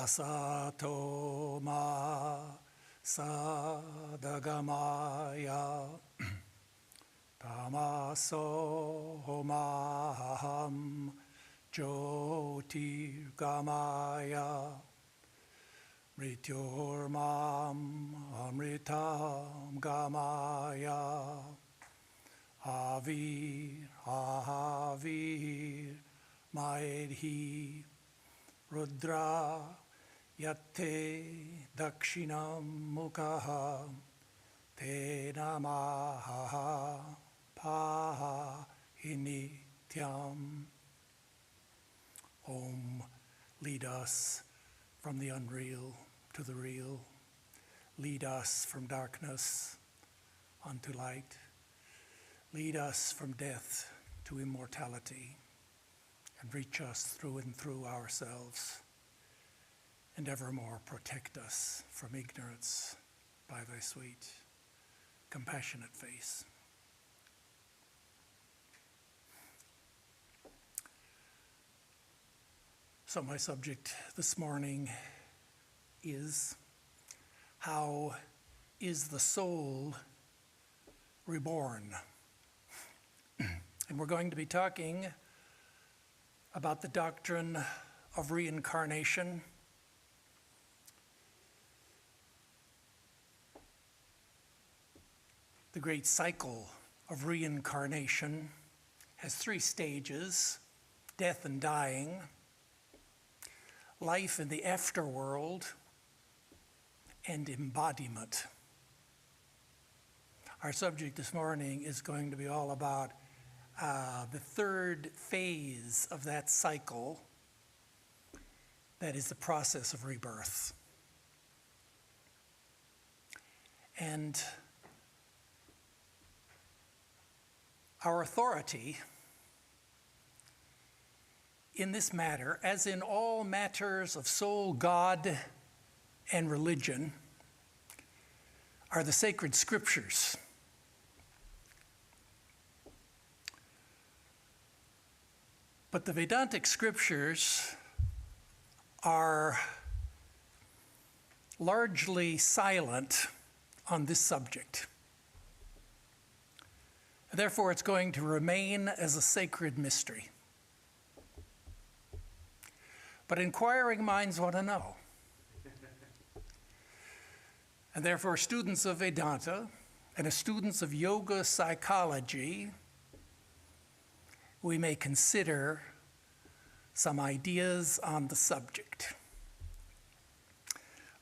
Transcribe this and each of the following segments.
Asato ma sadagamaya tamaso maham jyotirgamaya mrityormam amritam gamaya avir maedhi Rudra yate dakshinam mukha te namaha paha inityam. Om, lead us from the unreal to the real. Lead us from darkness unto light. Lead us from death to immortality. And reach us through and through ourselves, and evermore protect us from ignorance by thy sweet, compassionate face. So my subject this morning is, how is the soul reborn? And we're going to be talking about the doctrine of reincarnation. The great cycle of reincarnation has three stages: death and dying, life in the afterworld, and embodiment. Our subject this morning is going to be all about the third phase of that cycle, that is the process of rebirth. And our authority in this matter, as in all matters of soul, God, and religion, are the sacred scriptures. But the Vedantic scriptures are largely silent on this subject. Therefore, it's going to remain as a sacred mystery. But inquiring minds want to know. And therefore, students of Vedanta and students of yoga psychology, we may consider some ideas on the subject.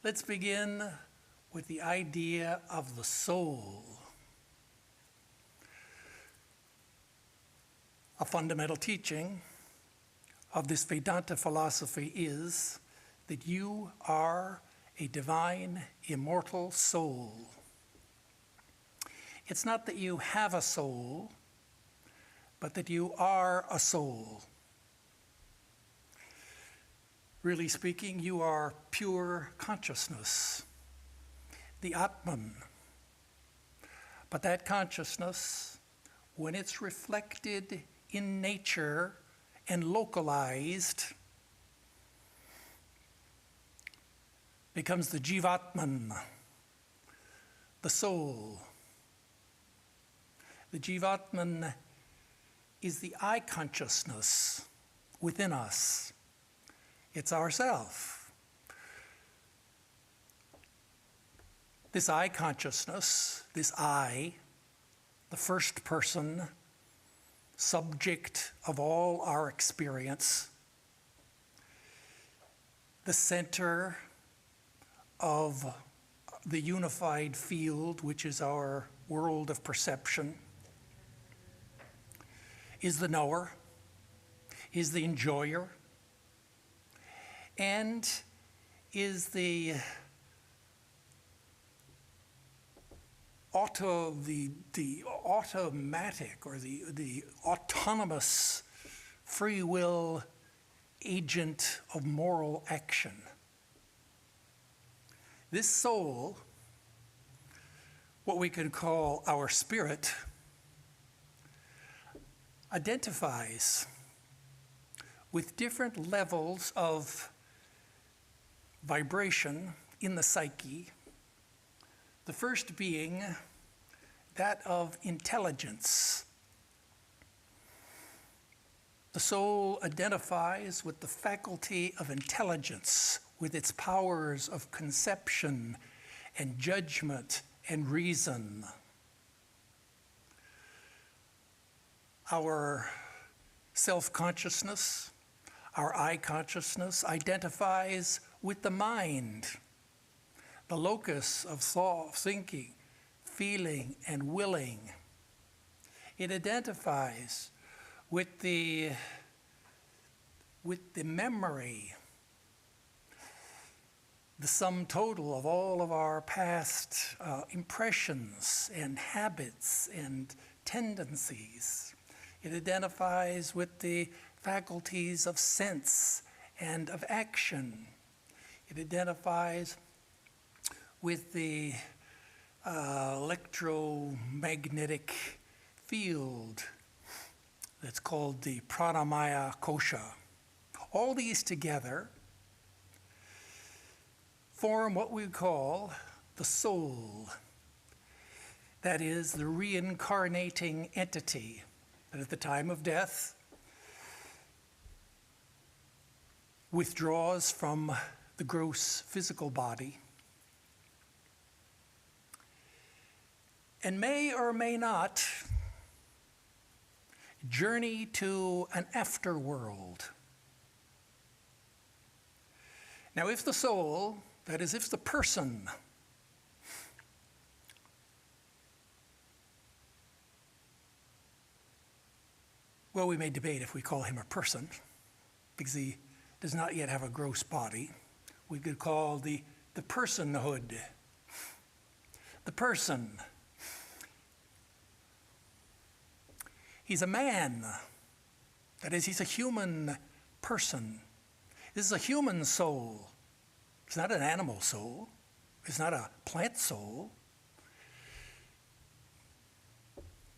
Let's begin with the idea of the soul. A fundamental teaching of this Vedanta philosophy is that you are a divine, immortal soul. It's not that you have a soul, but that you are a soul. Really speaking, you are pure consciousness, the Atman. But that consciousness, when it's reflected in nature and localized, becomes the Jivatman, the soul. The Jivatman is the I consciousness within us. It's ourself. This I consciousness, this I, the first person, subject of all our experience, the center of the unified field, which is our world of perception, is the knower, is the enjoyer, and is the automatic or the autonomous free will agent of moral action. This soul, what we can call our spirit, identifies with different levels of vibration in the psyche, the first being that of intelligence. The soul identifies with the faculty of intelligence, with its powers of conception and judgment and reason. Our self-consciousness, our I consciousness, identifies with the mind, the locus of thought, thinking, feeling, and willing. It identifies with the memory, the sum total of all of our past impressions and habits and tendencies. It identifies with the faculties of sense and of action. It identifies with the electromagnetic field that's called the pranamaya kosha. All these together form what we call the soul. That is the reincarnating entity that at the time of death withdraws from the gross physical body and may or may not journey to an afterworld. Now, if the soul, that is, if the person, well, we may debate if we call him a person, because he does not yet have a gross body. We could call the personhood, the person. He's a man. That is, he's a human person. This is a human soul. It's not an animal soul. It's not a plant soul.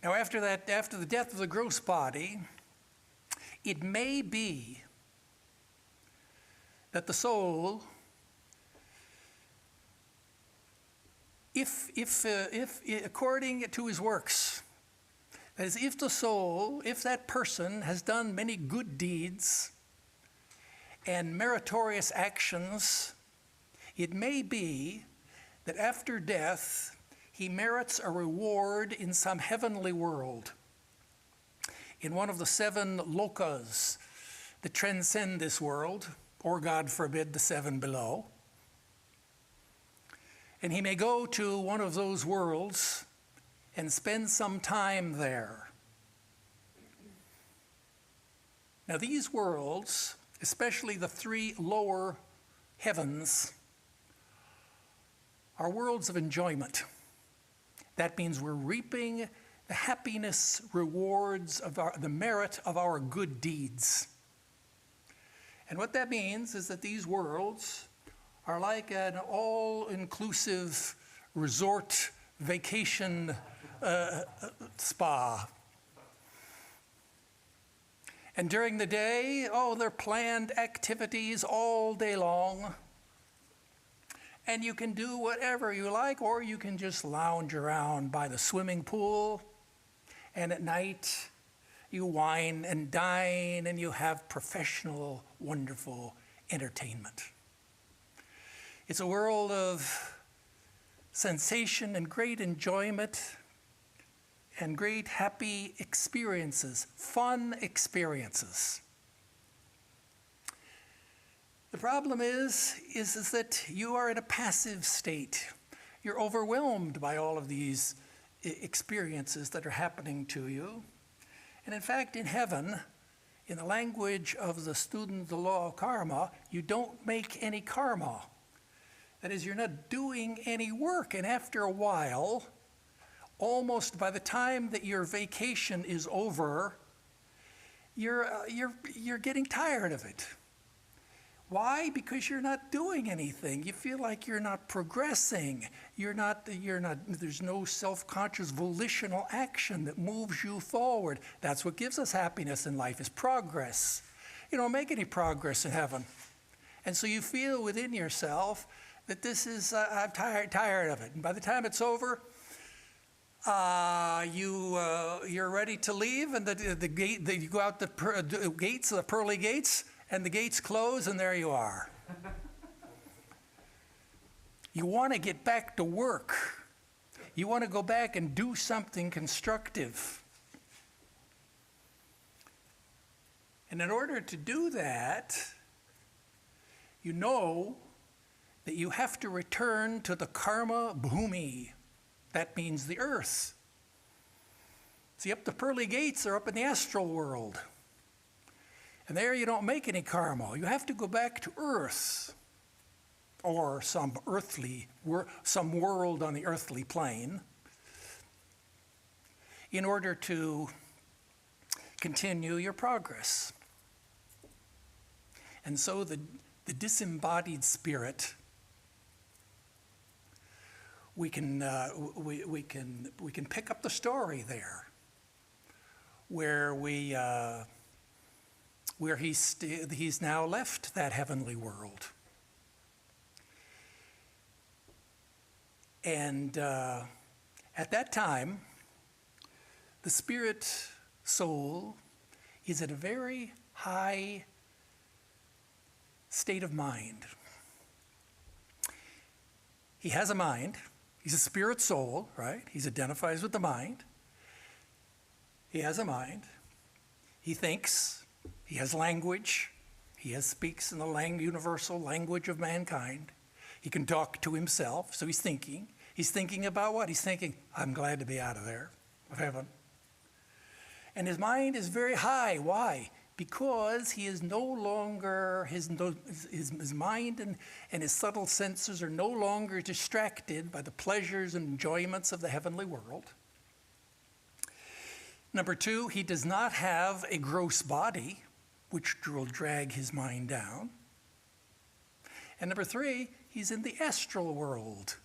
Now, after the death of the gross body, it may be that the soul, if according to his works, that is, if the soul, if that person has done many good deeds and meritorious actions, it may be that after death he merits a reward in some heavenly world, in one of the 7 lokas that transcend this world, or God forbid, the 7 below. And he may go to one of those worlds and spend some time there. Now, these worlds, especially the 3 lower heavens, are worlds of enjoyment. That means we're reaping the happiness rewards of the merit of our good deeds. And what that means is that these worlds are like an all-inclusive resort vacation spa. And during the day, they're planned activities all day long. And you can do whatever you like, or you can just lounge around by the swimming pool. And at night, you wine and dine, and you have professional, wonderful entertainment. It's a world of sensation and great enjoyment and great happy experiences, fun experiences. The problem is that you are in a passive state. You're overwhelmed by all of these experiences that are happening to you. And in fact, in heaven, in the language of the student of the law of karma, you don't make any karma. That is, you're not doing any work. And after a while, almost by the time that your vacation is over, you're getting tired of it. Why? Because you're not doing anything. You feel like you're not progressing. There's no self-conscious volitional action that moves you forward. That's what gives us happiness in life, is progress. You don't make any progress in heaven. And so you feel within yourself that this is, I'm tired of it. And by the time it's over, you're ready to leave, and the gate, you go out the gates, the pearly gates, and the gates close, and there you are. You want to get back to work. You want to go back and do something constructive. And in order to do that, you know that you have to return to the karma bhumi. That means the earth. See, up the pearly gates are up in the astral world. And there you don't make any karma. You have to go back to earth, or some world on the earthly plane, in order to continue your progress. And so the disembodied spirit, we can pick up the story there, where he's now left that heavenly world, and at that time, the spirit soul is at a very high state of mind. He has a mind. He's a spirit soul, right? He identifies with the mind. He has a mind. He thinks. He has language. He speaks in the universal language of mankind. He can talk to himself, so he's thinking. He's thinking about what? He's thinking, I'm glad to be out of there, of heaven. And his mind is very high. Why? Because he is no longer, his mind and his subtle senses are no longer distracted by the pleasures and enjoyments of the heavenly world. Number two, he does not have a gross body, which will drag his mind down. And number three, he's in the astral world.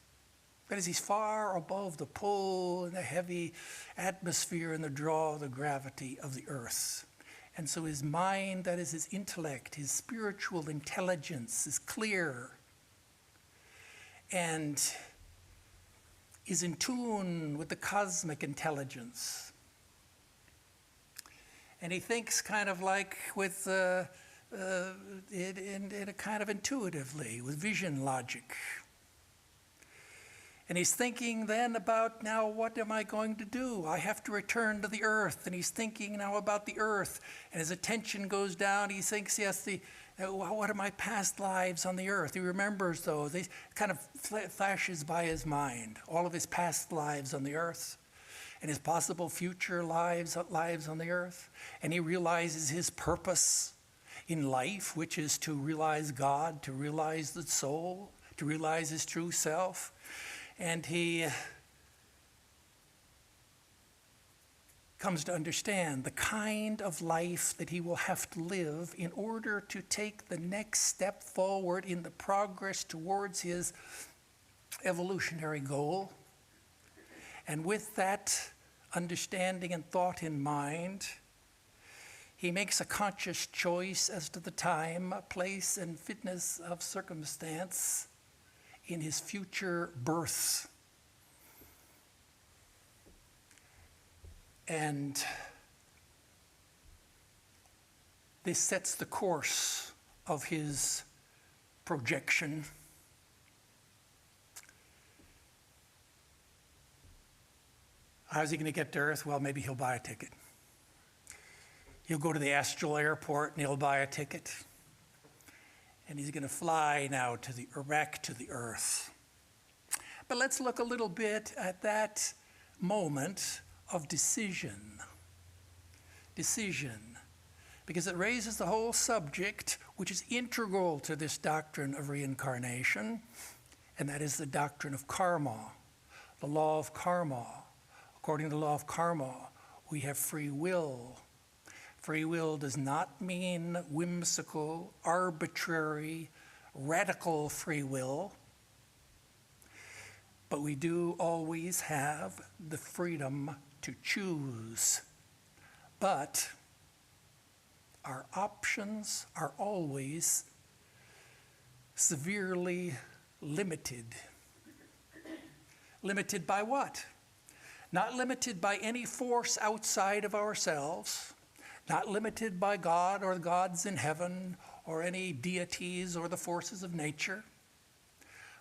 That is, he's far above the pull and the heavy atmosphere and the draw of the gravity of the earth. And so his mind, that is his intellect, his spiritual intelligence is clear and is in tune with the cosmic intelligence. And he thinks kind of like with, in a kind of intuitively, with vision logic. And he's thinking then about, now what am I going to do? I have to return to the earth. And he's thinking now about the earth. And his attention goes down. He thinks, yes, what are my past lives on the earth? He remembers those. He kind of flashes by his mind, all of his past lives on the earth and his possible future lives on the earth. And he realizes his purpose in life, which is to realize God, to realize the soul, to realize his true self. And he comes to understand the kind of life that he will have to live in order to take the next step forward in the progress towards his evolutionary goal. And with that understanding and thought in mind, he makes a conscious choice as to the time, place, and fitness of circumstance in his future birth. And this sets the course of his projection. How's he going to get to Earth? Well, maybe he'll buy a ticket. He'll go to the astral airport and he'll buy a ticket. And he's going to fly now back to the earth. But let's look a little bit at that moment of decision. Decision. Because it raises the whole subject, which is integral to this doctrine of reincarnation, and that is the doctrine of karma, the law of karma. According to the law of karma, we have free will. Free will does not mean whimsical, arbitrary, radical free will, but we do always have the freedom to choose. But our options are always severely limited. Limited by what? Not limited by any force outside of ourselves, not limited by God or the gods in heaven or any deities or the forces of nature,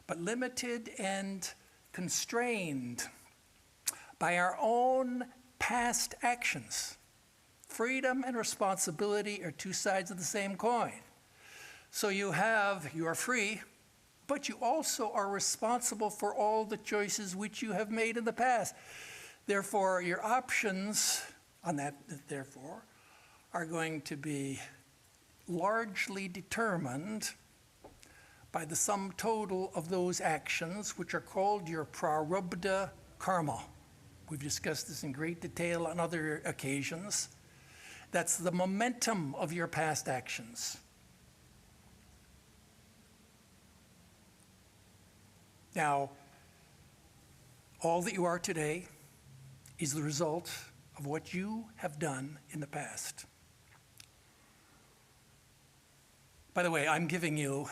but limited and constrained by our own past actions. Freedom and responsibility are two sides of the same coin. So you are free, but you also are responsible for all the choices which you have made in the past. Therefore, your options on that, therefore, are going to be largely determined by the sum total of those actions, which are called your prarabdha karma. We've discussed this in great detail on other occasions. That's the momentum of your past actions. Now, all that you are today is the result of what you have done in the past. By the way, I'm giving you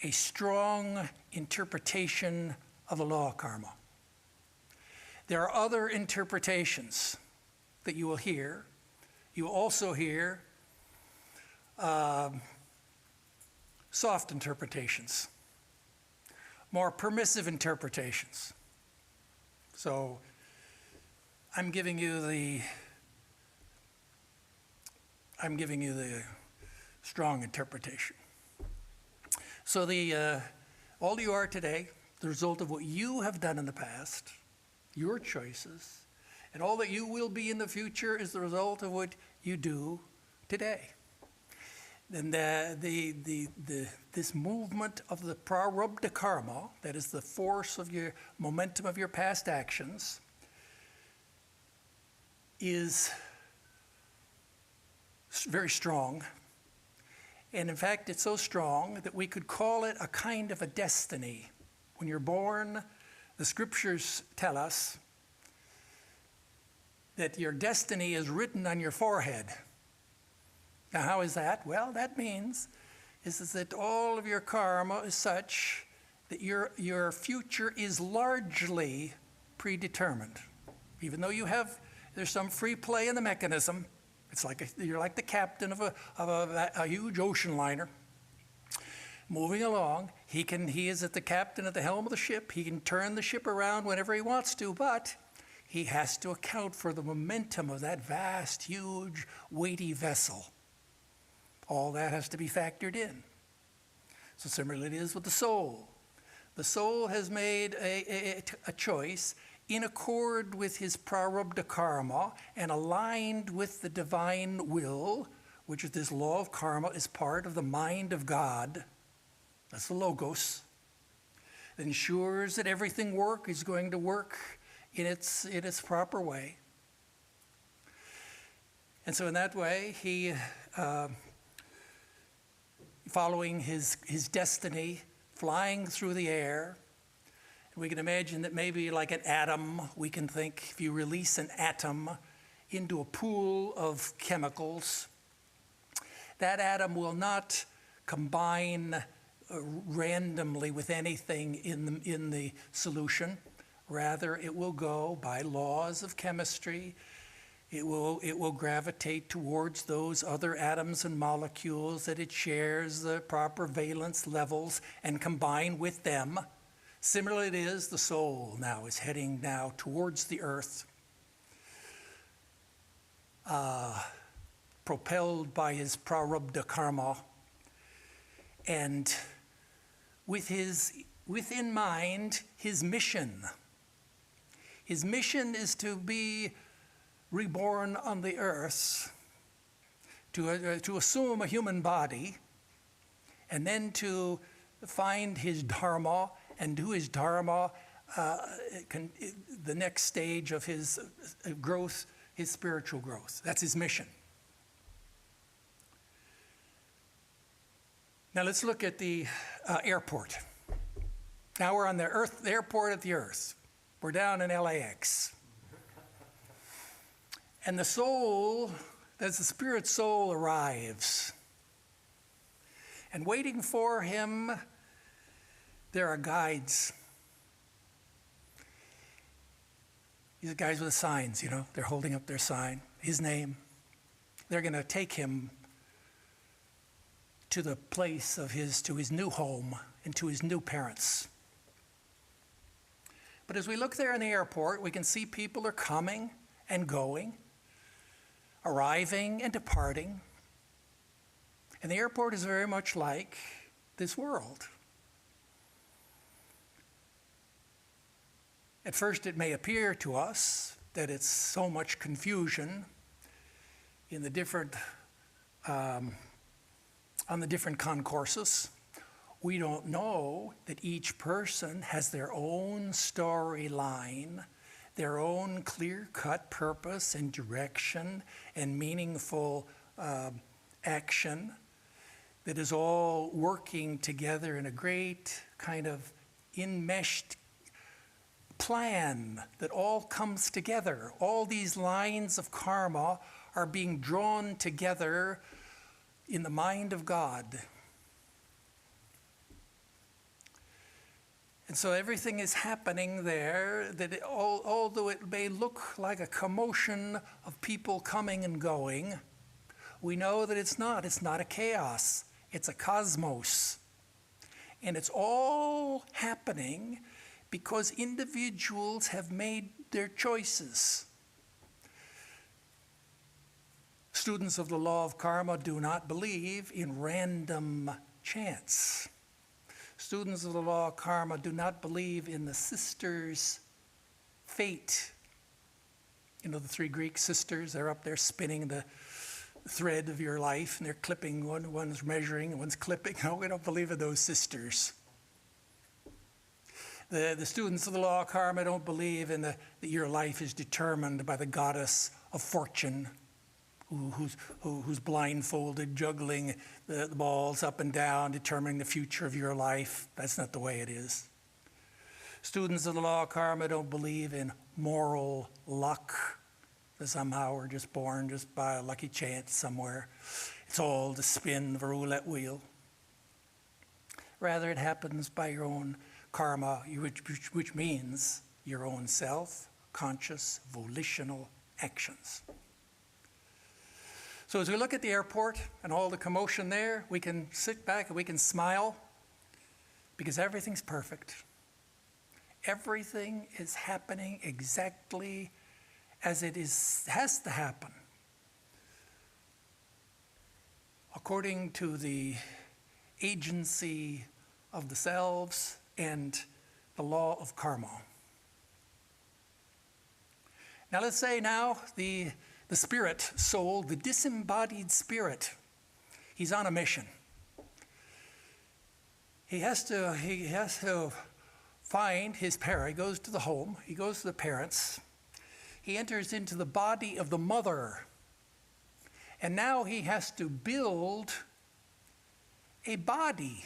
a strong interpretation of the law of karma. There are other interpretations that you will hear. You will also hear soft interpretations, more permissive interpretations. So I'm giving you the strong interpretation. So all you are today, the result of what you have done in the past, your choices, and all that you will be in the future is the result of what you do today. And this movement of the prarabdha karma, that is the force of your momentum of your past actions, is very strong. And in fact, it's so strong that we could call it a kind of a destiny. When you're born, the scriptures tell us that your destiny is written on your forehead. Now, how is that? Well, that means is that all of your karma is such that your future is largely predetermined. Even though there's some free play in the mechanism. It's like you're like the captain of a huge ocean liner. Moving along, he is at the captain at the helm of the ship. He can turn the ship around whenever he wants to, but he has to account for the momentum of that vast, huge, weighty vessel. All that has to be factored in. So similarly it is with the soul. The soul has made a choice in accord with his prarabdha karma and aligned with the divine will, which is this law of karma, is part of the mind of God. That's the logos. It ensures that everything is going to work in its proper way. And so in that way, he, following his destiny, flying through the air, we can imagine that maybe like an atom, we can think if you release an atom into a pool of chemicals, that atom will not combine randomly with anything in the solution. Rather, it will go by laws of chemistry. It will gravitate towards those other atoms and molecules that it shares the proper valence levels and combine with them. Similarly, it is the soul now is heading now towards the earth, propelled by his prarabdha karma, and with in mind his mission. His mission is to be reborn on the earth, to assume a human body, and then to find his dharma and do his dharma, the next stage of his growth, his spiritual growth. That's his mission. Now let's look at the airport. Now we're on the airport at the earth. We're down in LAX. And the soul, as the spirit soul arrives, And waiting for him, there are guides. These guys with signs, you know, they're holding up their sign, his name. They're going to take him to the place of to his new home and to his new parents. But as we look there in the airport, we can see people are coming and going, arriving and departing. And the airport is very much like this world. At first, it may appear to us that it's so much confusion in the different, on the different concourses. We don't know that each person has their own storyline, their own clear-cut purpose and direction and meaningful action that is all working together in a great kind of enmeshed plan that all comes together. All these lines of karma are being drawn together in the mind of God. And so everything is happening there, that although it may look like a commotion of people coming and going, we know that it's not. It's not a chaos. It's a cosmos. And it's all happening because individuals have made their choices. Students of the law of karma do not believe in random chance. Students of the law of karma do not believe in the sisters' fate. You know, the three Greek sisters, they're up there spinning the thread of your life, and they're clipping, one's measuring, and one's clipping. No, we don't believe in those sisters. The students of the law of karma don't believe in that your life is determined by the goddess of fortune, who's blindfolded, juggling the balls up and down, determining the future of your life. That's not the way it is. Students of the law of karma don't believe in moral luck, that somehow we're just born just by a lucky chance somewhere. It's all the spin of a roulette wheel. Rather, it happens by your own karma, which means your own self-conscious, volitional actions. So as we look at the airport and all the commotion there, we can sit back and we can smile because everything's perfect. Everything is happening exactly as it has to happen, according to the agency of the selves and the law of karma. Now let's say now the spirit soul, the disembodied spirit, he's on a mission. He has to find his parent. He goes to the home, he goes to the parents, he enters into the body of the mother, and now he has to build a body.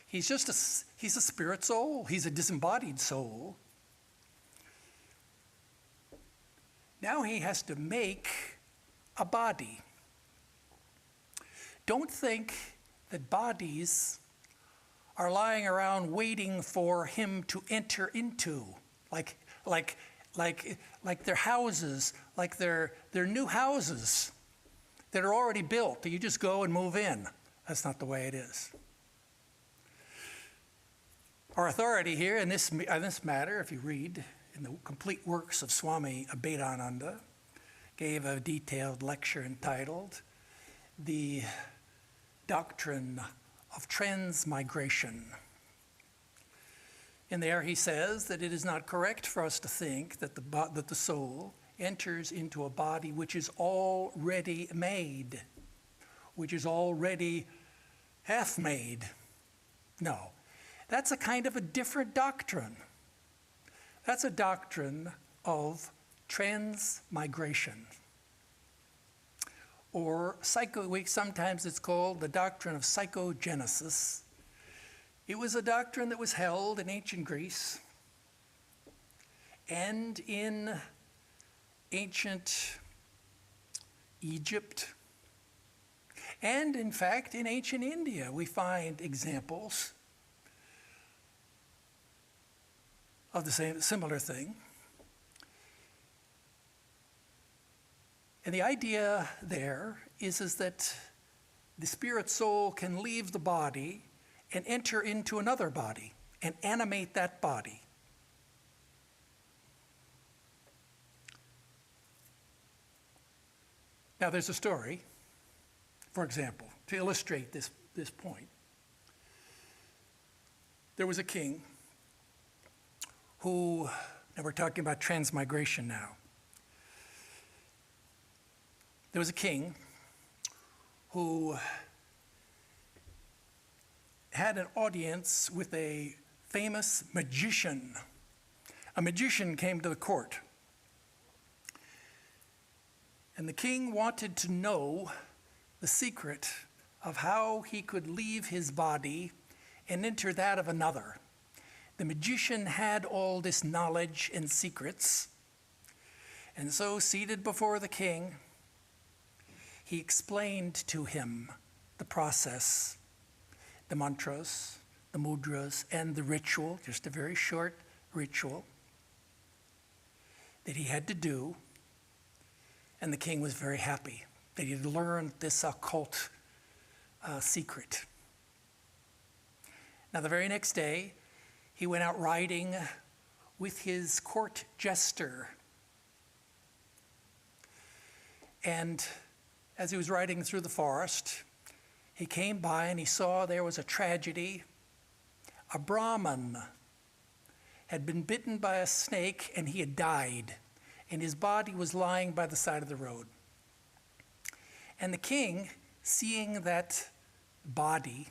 He's a spirit soul. He's a disembodied soul. Now he has to make a body. Don't think that bodies are lying around waiting for him to enter into, like their houses, like their new houses that are already built, that you just go and move in. That's not the way it is. Our authority here in this matter, if you read in the complete works of Swami Vedarupananda, gave a detailed lecture entitled The Doctrine of Transmigration. In there he says that it is not correct for us to think that the soul enters into a body which is already made, which is already half made. No. That's a kind of a different doctrine. That's a doctrine of transmigration. Or sometimes it's called the doctrine of psychogenesis. It was a doctrine that was held in ancient Greece and in ancient Egypt And in fact, in ancient India, we find examples of the similar thing. And the idea there is that the spirit soul can leave the body and enter into another body and animate that body. Now there's a story, for example, to illustrate this point. There was a king who, now we're talking about transmigration now. There was a king who had an audience with a famous magician. A magician came to the court. And the king wanted to know the secret of how he could leave his body and enter that of another. The magician had all this knowledge and secrets. And so, seated before the king, he explained to him the process, the mantras, the mudras, and the ritual, just a very short ritual that he had to do. And the king was very happy that he had learned this occult secret. Now, the very next day, he went out riding with his court jester. And as he was riding through the forest, he came by and he saw there was a tragedy. A Brahmin had been bitten by a snake and he had died, and his body was lying by the side of the road. And the king, seeing that body,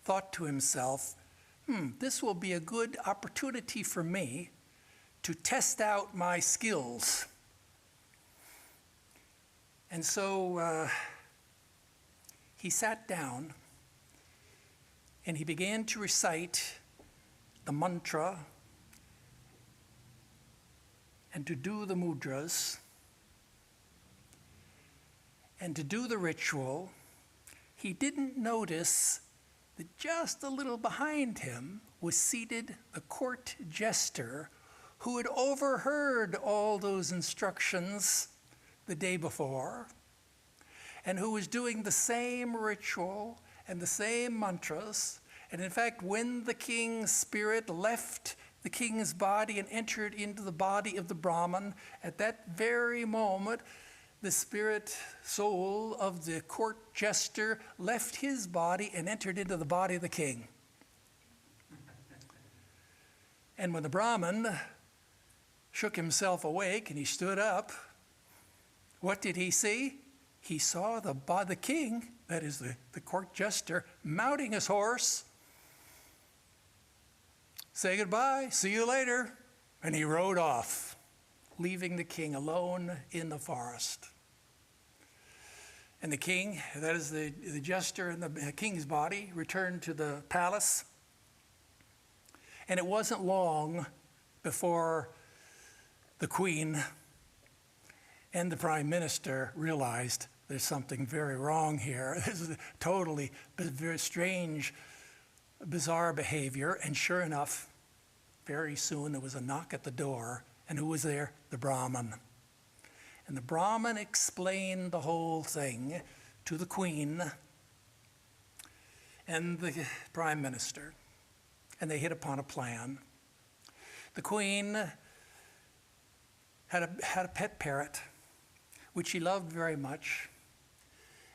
thought to himself, this will be a good opportunity for me to test out my skills. And so he sat down and he began to recite the mantra and to do the mudras and to do the ritual. He didn't notice that just a little behind him was seated a court jester who had overheard all those instructions the day before, and who was doing the same ritual and the same mantras. And in fact, when the king's spirit left the king's body and entered into the body of the Brahmin, at that very moment, the spirit soul of the court jester left his body and entered into the body of the king. And when the Brahmin shook himself awake and he stood up, what did he see? He saw the king, that is the court jester, mounting his horse. Say goodbye, see you later. And he rode off, leaving the king alone in the forest. And the king, that is the jester in the king's body, returned to the palace. And it wasn't long before the queen and the prime minister realized there's something very wrong here. This is totally very strange, bizarre behavior. And sure enough, very soon there was a knock at the door. And who was there? The Brahmin. And the Brahmin explained the whole thing to the queen and the prime minister. And they hit upon a plan. The queen had a pet parrot, which she loved very much.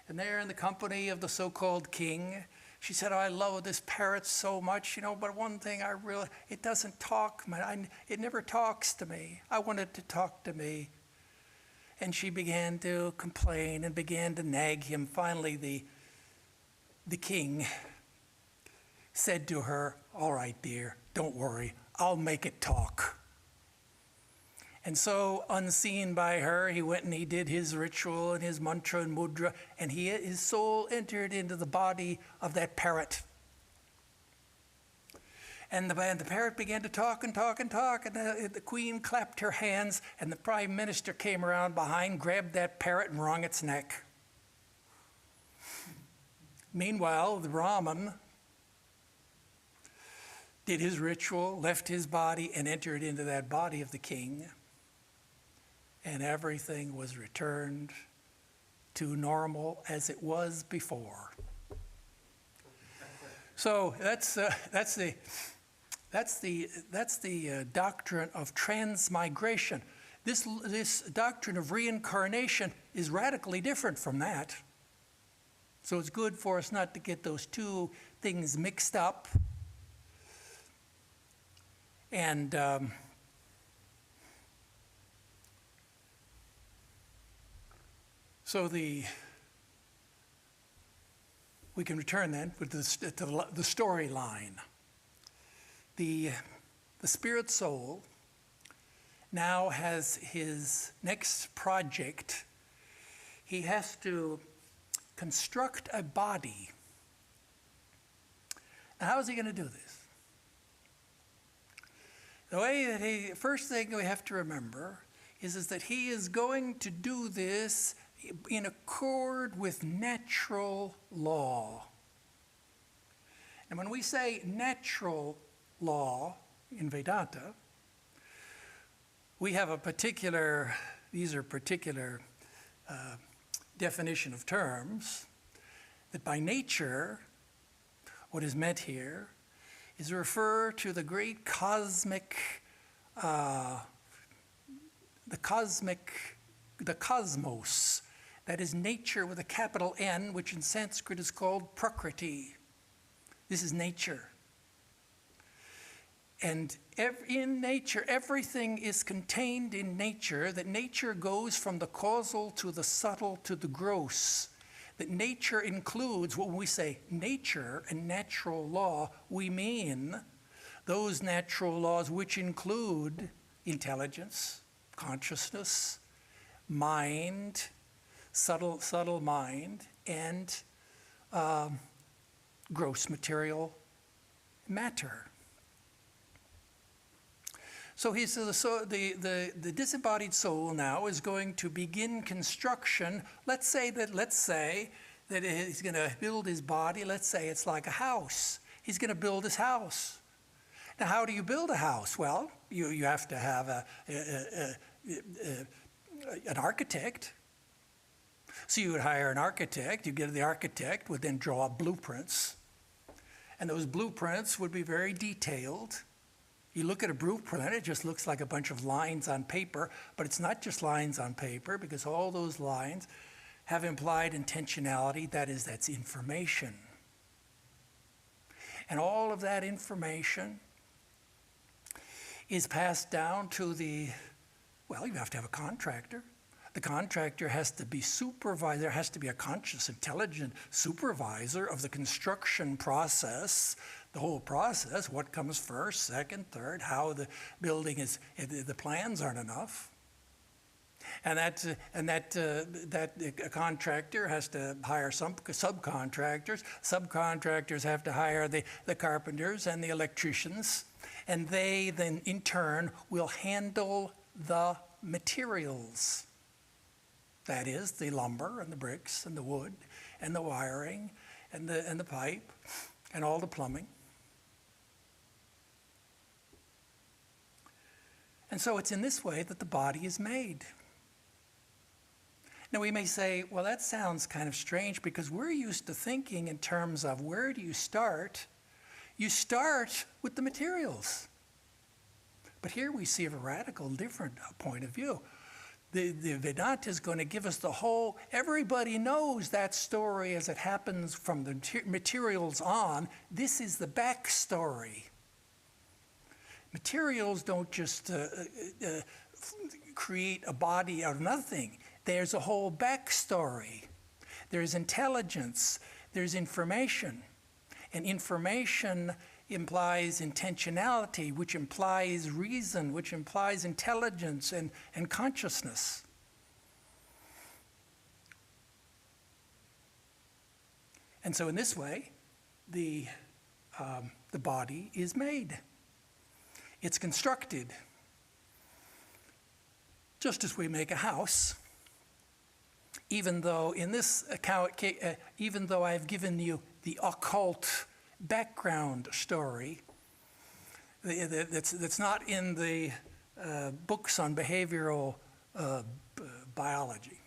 And there in the company of the so-called king, she said, "Oh, I love this parrot so much, but one thing it doesn't talk. It never talks to me. I want it to talk to me." And she began to complain and began to nag him. Finally, the king said to her, "All right, dear, don't worry. I'll make it talk." And so, unseen by her, he went and he did his ritual and his mantra and mudra, and his soul entered into the body of that parrot. And the parrot began to talk and talk and talk, and the queen clapped her hands, and the prime minister came around behind, grabbed that parrot and wrung its neck. Meanwhile, the Brahman did his ritual, left his body, and entered into that body of the king, and everything was returned to normal as it was before. So that's the doctrine of transmigration. This doctrine of reincarnation is radically different from that. So it's good for us not to get those two things mixed up. And so we can return then to the storyline. The spirit soul now has his next project. He has to construct a body. Now, how is he going to do this? The way that first thing we have to remember is that he is going to do this in accord with natural law. And when we say natural law in Vedanta, we have these are particular definition of terms, that by nature, what is meant here is to refer to the great cosmic, the cosmos, that is nature with a capital N, which in Sanskrit is called Prakriti. This is nature. And in nature, everything is contained in nature, that nature goes from the causal to the subtle to the gross. That nature includes, when we say nature and natural law, we mean those natural laws which include intelligence, consciousness, mind, subtle mind, and gross material matter. So the disembodied soul now is going to begin construction. Let's say that he's going to build his body. Let's say it's like a house. He's going to build his house. Now, how do you build a house? Well, you have to have an architect. So you would hire an architect. The architect would then draw up blueprints. And those blueprints would be very detailed. You look at a blueprint, it just looks like a bunch of lines on paper, but it's not just lines on paper, because all those lines have implied intentionality, that's information. And all of that information is passed down to you have to have a contractor. The contractor has to be supervised. There has to be a conscious, intelligent supervisor of the construction process, the whole process, what comes first, second, third, how the building is, the plans aren't enough. And that contractor has to hire some subcontractors. Subcontractors have to hire the carpenters and the electricians, and they then in turn will handle the materials. That is, the lumber and the bricks and the wood and the wiring and the pipe and all the plumbing. And so it's in this way that the body is made. Now we may say, well, that sounds kind of strange, because we're used to thinking in terms of where do you start? You start with the materials. But here we see a radical different point of view. The Vedanta is going to give us everybody knows that story as it happens from the materials on. This is the backstory. Materials don't just create a body out of nothing. There's a whole backstory. There's intelligence. There's information. And information implies intentionality, which implies reason, which implies intelligence and consciousness. And so in this way, the body is made. It's constructed. Just as we make a house, even though in this account, even though I've given you the occult background story, that's not in the books on behavioral biology.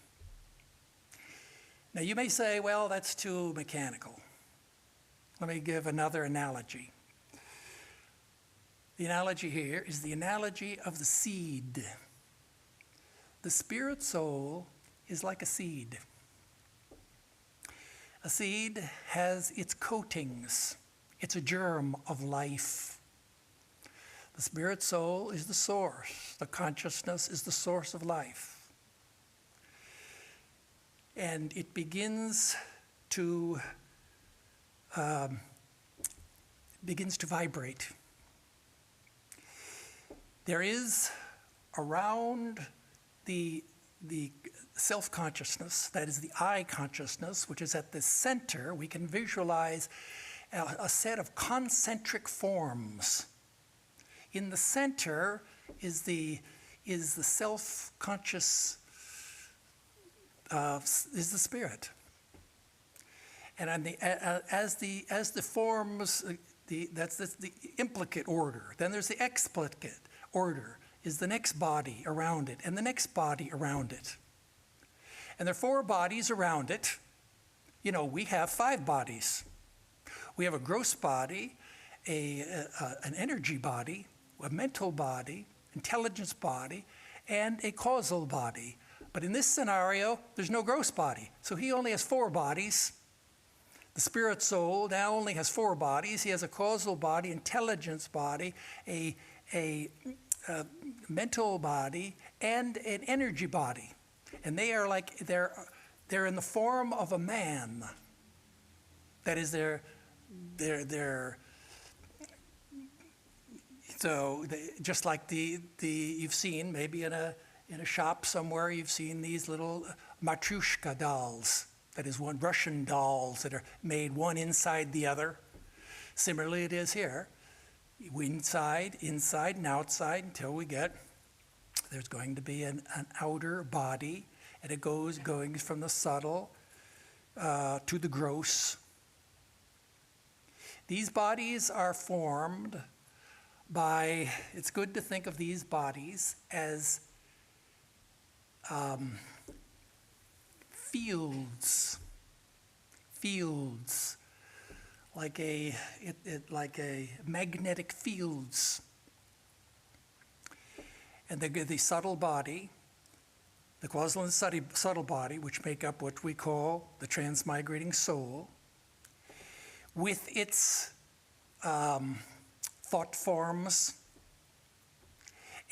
Now you may say, well, that's too mechanical. Let me give another analogy. The analogy here is the analogy of the seed. The spirit soul is like a seed. A seed has its coatings. It's a germ of life. The spirit soul is the source. The consciousness is the source of life. And it begins to vibrate. There is around the self-consciousness, that is the I consciousness, which is at the center, we can visualize a set of concentric forms. In the center is the self-conscious, is the spirit. And as the forms, that's the implicate order. Then there's the explicate order, is the next body around it, and the next body around it. And there are 4 bodies around it. You know, we have 5 bodies. We have a gross body, an energy body, a mental body, intelligence body, and a causal body. But in this scenario, there's no gross body. So he only has 4 bodies. The spirit soul now only has 4 bodies. He has a causal body, intelligence body, a mental body, and an energy body. And they are like, they're in the form of a man. That is, just like you've seen, maybe in a shop somewhere, you've seen these little Matryoshka dolls. That is, one Russian dolls that are made one inside the other. Similarly, it is here. Inside, and outside, until we get, there's going to be an outer body, and it going from the subtle to the gross. These bodies are formed by, it's good to think of these bodies as fields, like a magnetic fields. And the subtle body, the causal and subtle body, which make up what we call the transmigrating soul, with its thought forms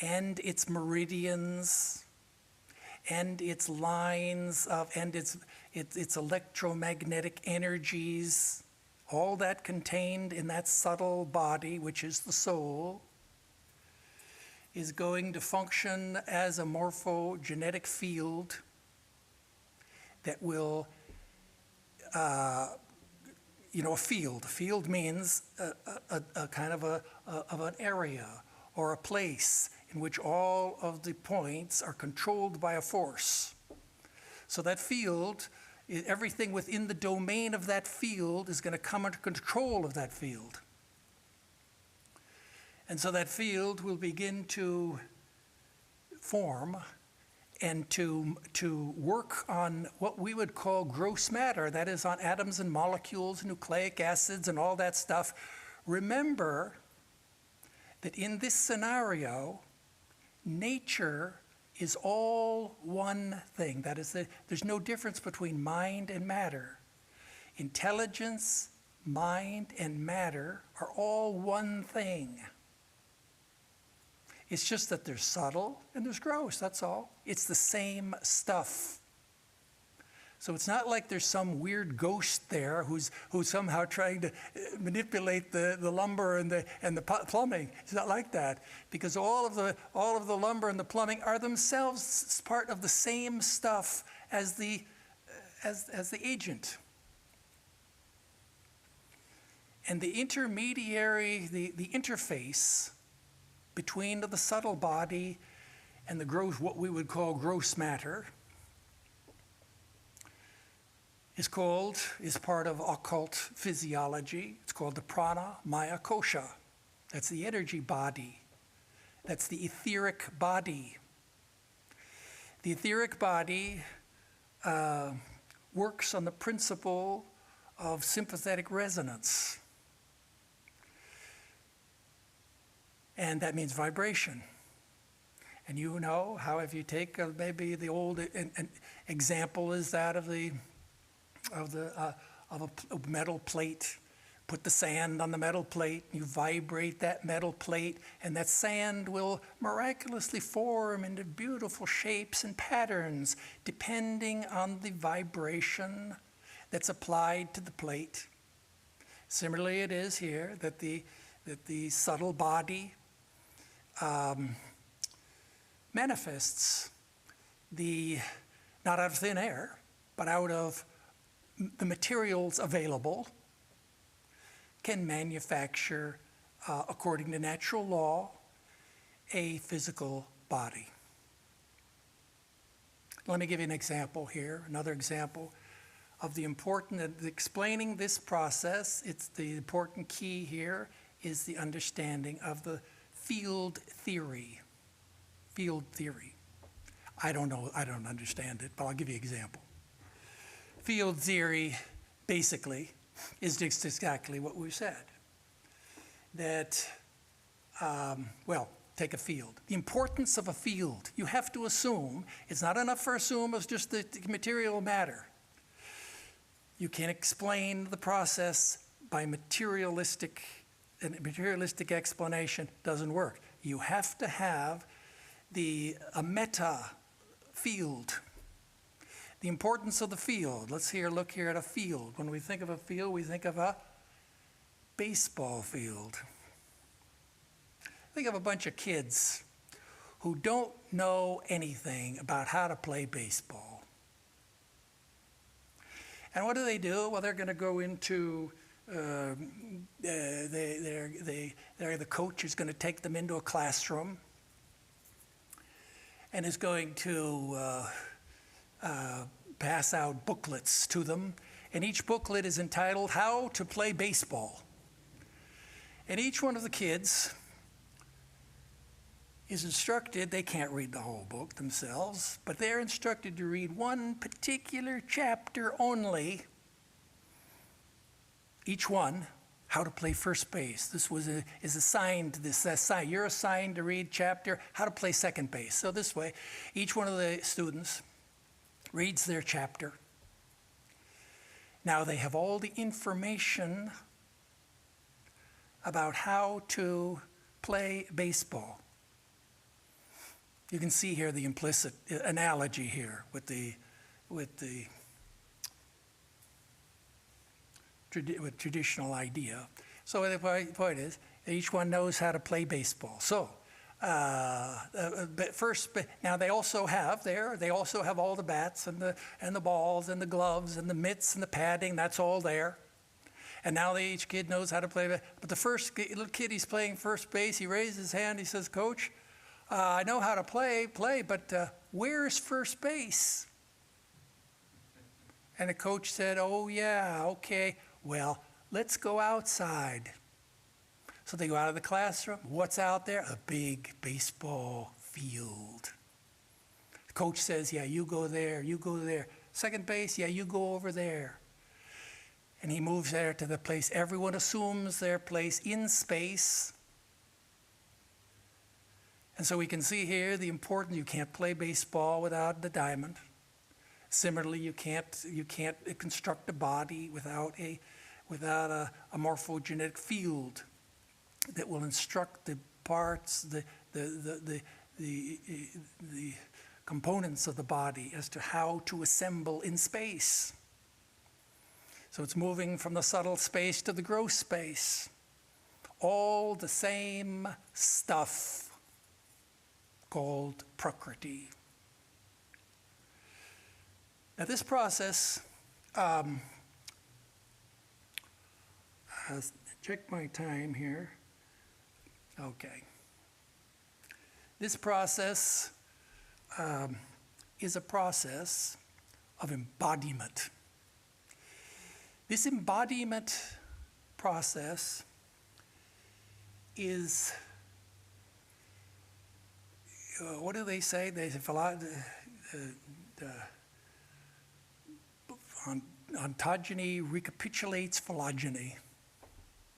and its meridians and its lines of, and its electromagnetic energies, all that contained in that subtle body, which is the soul, is going to function as a morphogenetic field that will, a field. A field means a kind of an area or a place in which all of the points are controlled by a force. So that field, everything within the domain of that field is going to come under control of that field. And so that field will begin to form and to work on what we would call gross matter, that is on atoms and molecules, nucleic acids and all that stuff. Remember that in this scenario, nature is all one thing. That is, there's no difference between mind and matter. Intelligence, mind, and matter are all one thing. It's just that there's subtle and there's gross, that's all. It's the same stuff. So it's not like there's some weird ghost there who's somehow trying to manipulate the lumber and the plumbing. It's not like that, because all of the lumber and the plumbing are themselves part of the same stuff as the agent. And the intermediary, the interface between the subtle body and the gross, what we would call gross matter, is part of occult physiology. It's called the prana maya kosha. That's the energy body. That's the etheric body. The etheric body works on the principle of sympathetic resonance. And that means vibration. And you know how if you take maybe the old example is that of a metal plate. Put the sand on the metal plate, you vibrate that metal plate, and that sand will miraculously form into beautiful shapes and patterns depending on the vibration that's applied to the plate. Similarly, it is here that the subtle body manifests not out of thin air, but out of the materials available, can manufacture, according to natural law, a physical body. Let me give you an example here, another example of the explaining this process. It's the important key here is the understanding of the field theory. Field theory. I don't understand it, but I'll give you an example. Field theory, basically, is just exactly what we've said. That, take a field. The importance of a field, you have to assume, it's not enough to assume it's just the material matter. You can't explain the process by materialistic explanation, doesn't work. You have to have a meta field. The importance of the field. Let's look here at a field. When we think of a field, we think of a baseball field. Think of a bunch of kids who don't know anything about how to play baseball. And what do? Well, they're going to go into, the coach is going to take them into a classroom and is going to pass out booklets to them, and each booklet is entitled How to Play Baseball. And each one of the kids is instructed, they can't read the whole book themselves, but they're instructed to read one particular chapter only, each one, how to play first base. This is assigned to this. You're assigned to read chapter, how to play second base. So this way, each one of the students reads their chapter. Now they have all the information about how to play baseball. You can see here the implicit analogy here with traditional idea. So the point is, each one knows how to play baseball. So now they also have all the bats and the balls and the gloves and the mitts and the padding. That's all there. And now each kid knows how to play. But the first little kid, he's playing first base. He raises his hand. He says, "Coach, I know how to play, but where's first base?" And the coach said, "Oh yeah, okay. Well, let's go outside." So they go out of the classroom. What's out there? A big baseball field. The coach says, "Yeah, you go there, you go there. Second base, yeah, you go over there." And he moves there to the place. Everyone assumes their place in space. And so we can see here the importance. You can't play baseball without the diamond. Similarly, you can't construct a body without a morphogenetic field that will instruct the parts, the components of the body as to how to assemble in space. So it's moving from the subtle space to the gross space. All the same stuff called Prakriti. Now this process, I'll check my time here. Okay. This process is a process of embodiment. This embodiment process is, what do they say? They say ontogeny recapitulates phylogeny.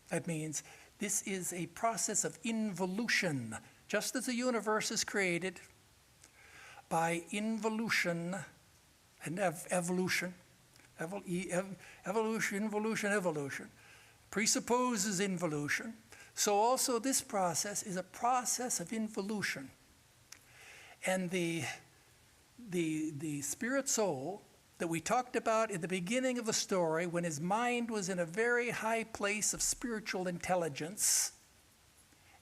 That means this is a process of involution. Just as the universe is created by involution and evolution, evolution, presupposes involution. So also this process is a process of involution. And the spirit soul that we talked about in the beginning of the story, when his mind was in a very high place of spiritual intelligence,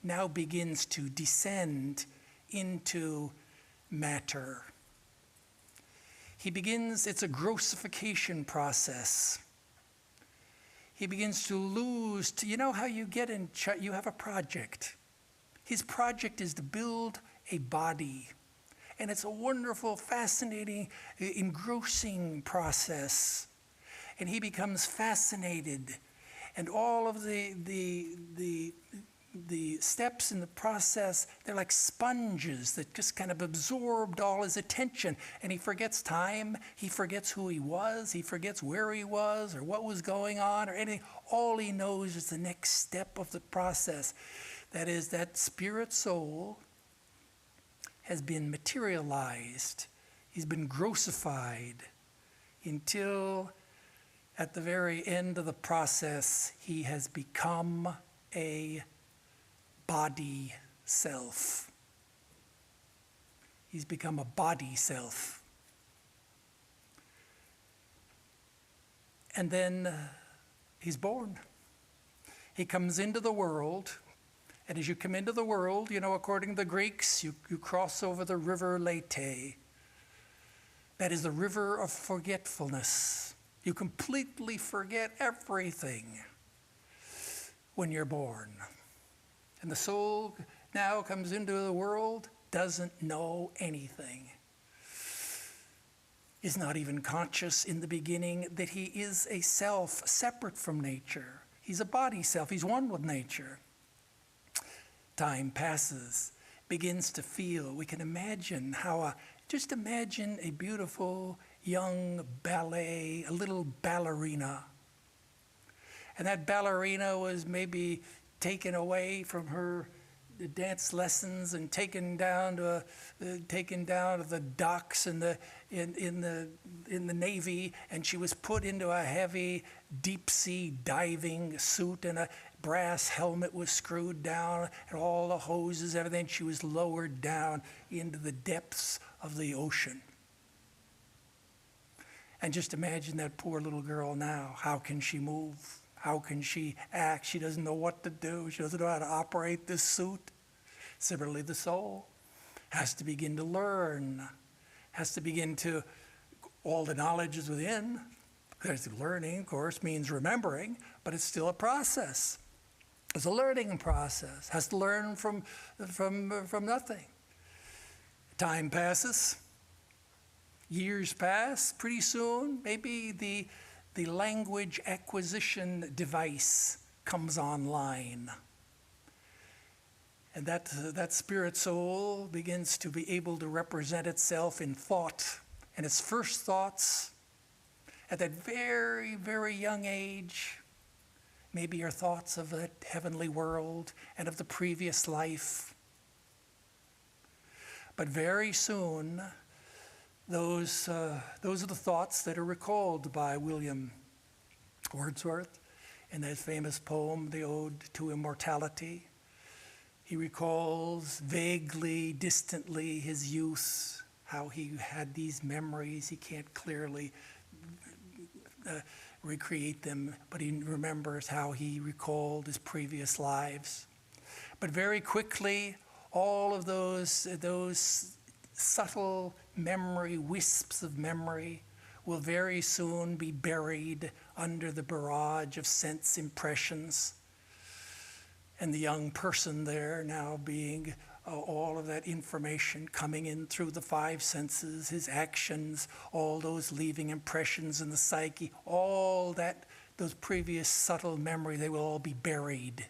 now begins to descend into matter. He begins, it's a grossification process. He begins to lose, you know how you get in, you have a project. His project is to build a body. And it's a wonderful, fascinating, engrossing process. And he becomes fascinated. And all of the steps in the process, they're like sponges that just kind of absorbed all his attention. And he forgets time, he forgets who he was, he forgets where he was or what was going on or anything. All he knows is the next step of the process. That is, that spirit soul has been materialized. He's been grossified until at the very end of the process, he has become a body self. He's become a body self. And then he's born. He comes into the world. And as you come into the world, you know, according to the Greeks, you cross over the river Lete. That is the river of forgetfulness. You completely forget everything when you're born. And the soul now comes into the world, doesn't know anything. Is not even conscious in the beginning that he is a self separate from nature. He's a body self, he's one with nature. Time passes, begins to feel. We can imagine how, just imagine a beautiful young ballet, a little ballerina. And that ballerina was maybe taken away from her dance lessons and taken down to the docks in the Navy, and she was put into a heavy deep sea diving suit, and a brass helmet was screwed down, and all the hoses, everything. She was lowered down into the depths of the ocean. And just imagine that poor little girl now. How can she move? How can she act? She doesn't know what to do. She doesn't know how to operate this suit. Similarly, the soul has to begin to learn, has to begin to, all the knowledge is within. There's learning, of course, means remembering, but it's still a process. It's a learning process. Has to learn from nothing. Time passes. Years pass. Pretty soon, maybe the language acquisition device comes online. And that spirit soul begins to be able to represent itself in thought. And its first thoughts at that very, very young age maybe are thoughts of that heavenly world and of the previous life. But very soon, those are the thoughts that are recalled by William Wordsworth in that famous poem, The Ode to Immortality. He recalls vaguely, distantly his youth, how he had these memories. He can't clearly recreate them, but he remembers how he recalled his previous lives. But very quickly, all of those subtle memory, wisps of memory, will very soon be buried under the barrage of sense impressions. And the young person there now being all of that information coming in through the five senses, his actions, all those leaving impressions in the psyche, all that those previous subtle memory, they will all be buried.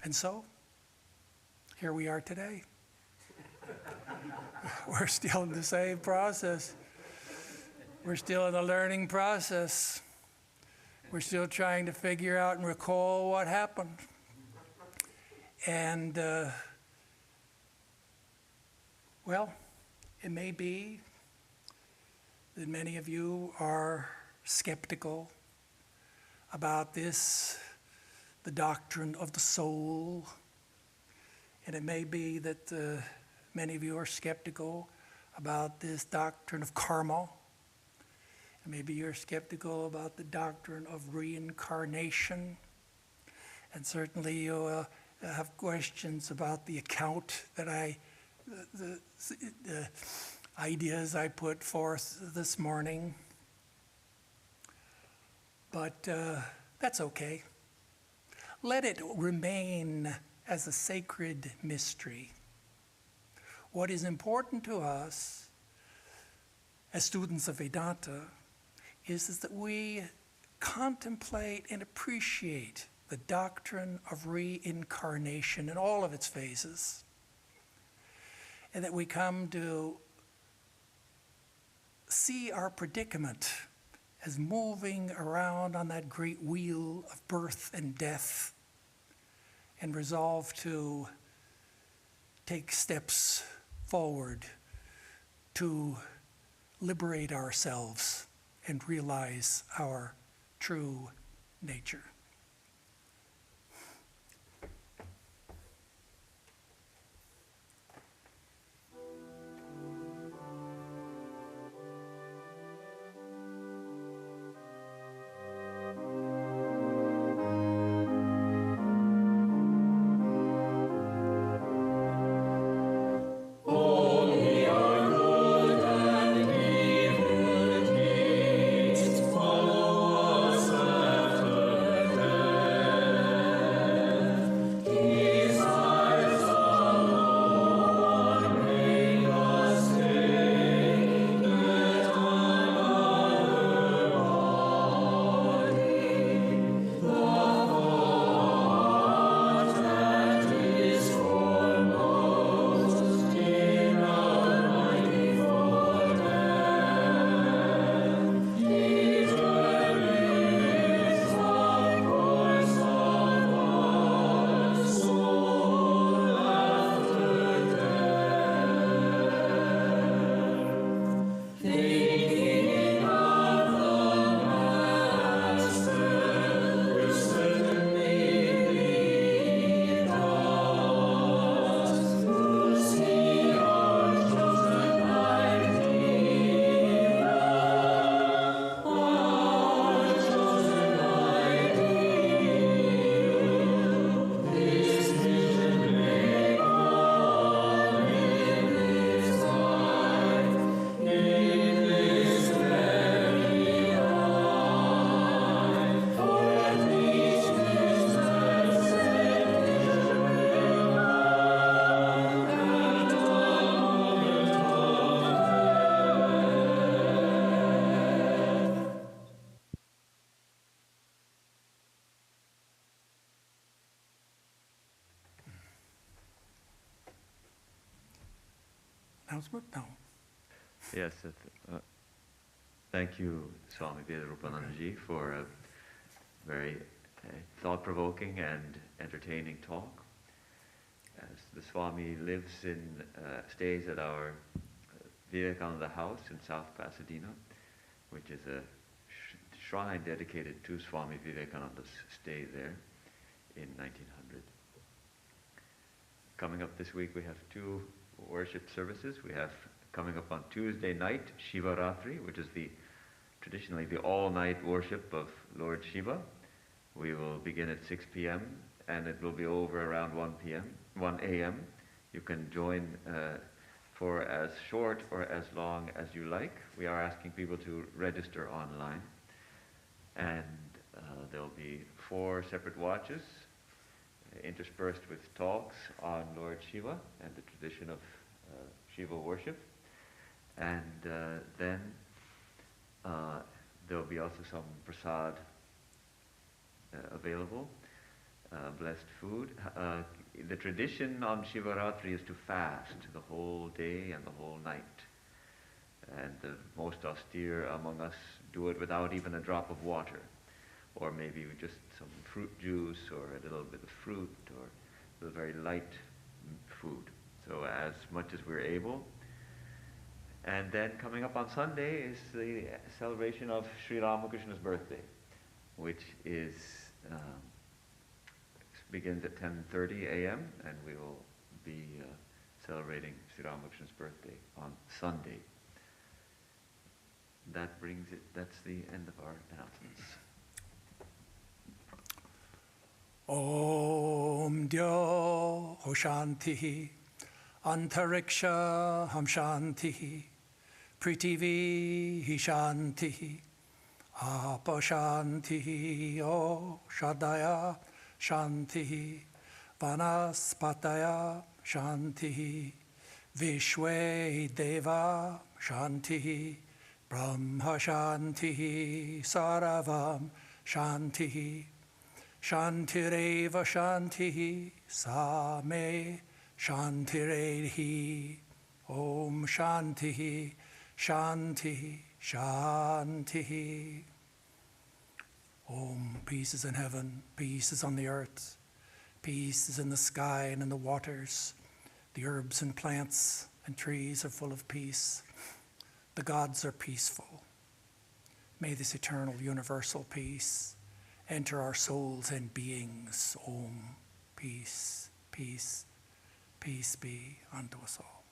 And so, here we are today. We're still in the same process. We're still in the learning process. We're still trying to figure out and recall what happened. And, well, it may be that many of you are skeptical about this, the doctrine of the soul. And it may be that many of you are skeptical about this doctrine of karma. And maybe you're skeptical about the doctrine of reincarnation. And certainly you have questions about the account that the ideas I put forth this morning. But that's okay. Let it remain as a sacred mystery. What is important to us as students of Vedanta is that we contemplate and appreciate the doctrine of reincarnation in all of its phases, and that we come to see our predicament as moving around on that great wheel of birth and death, and resolve to take steps forward to liberate ourselves and realize our true nature. Announcement? No. Yes, thank you, Swami Vedarupananda for a very thought-provoking and entertaining talk. As the Swami stays at our Vivekananda house in South Pasadena, which is a shrine dedicated to Swami Vivekananda's stay there in 1900. Coming up this week, we have two worship services. We have coming up on Tuesday night, Shivaratri, which is traditionally the all-night worship of Lord Shiva. We will begin at 6 p.m. and it will be over around 1 a.m. You can join for as short or as long as you like. We are asking people to register online. And there will be 4 separate watches interspersed with talks on Lord Shiva and the tradition of Shiva worship. And then There will be also some prasad available, blessed food. The tradition on Shivaratri is to fast the whole day and the whole night. And the most austere among us do it without even a drop of water, or maybe just some fruit juice or a little bit of fruit or a little very light food. So as much as we're able. And then coming up on Sunday is the celebration of Sri Ramakrishna's birthday, which is begins at 10:30 a.m. and we will be celebrating Sri Ramakrishna's birthday on Sunday. That brings it, that's the end of our announcements. Om Dyo Shantihi Antariksha Ham Shantihi Prithvi Shantihi Apa Shantihi O Shadaya Shantihi Vanaspataya Shantihi Vishwe Deva Shantihi Brahma Shantihi Saravam Shantihi Shantireva Shantihi Same Shantirehi Om Shantihi Shantihi Shantihi. Om, peace is in heaven, peace is on the earth, peace is in the sky and in the waters. The herbs and plants and trees are full of peace. The gods are peaceful. May this eternal universal peace enter our souls and beings. Om, peace, peace, peace be unto us all.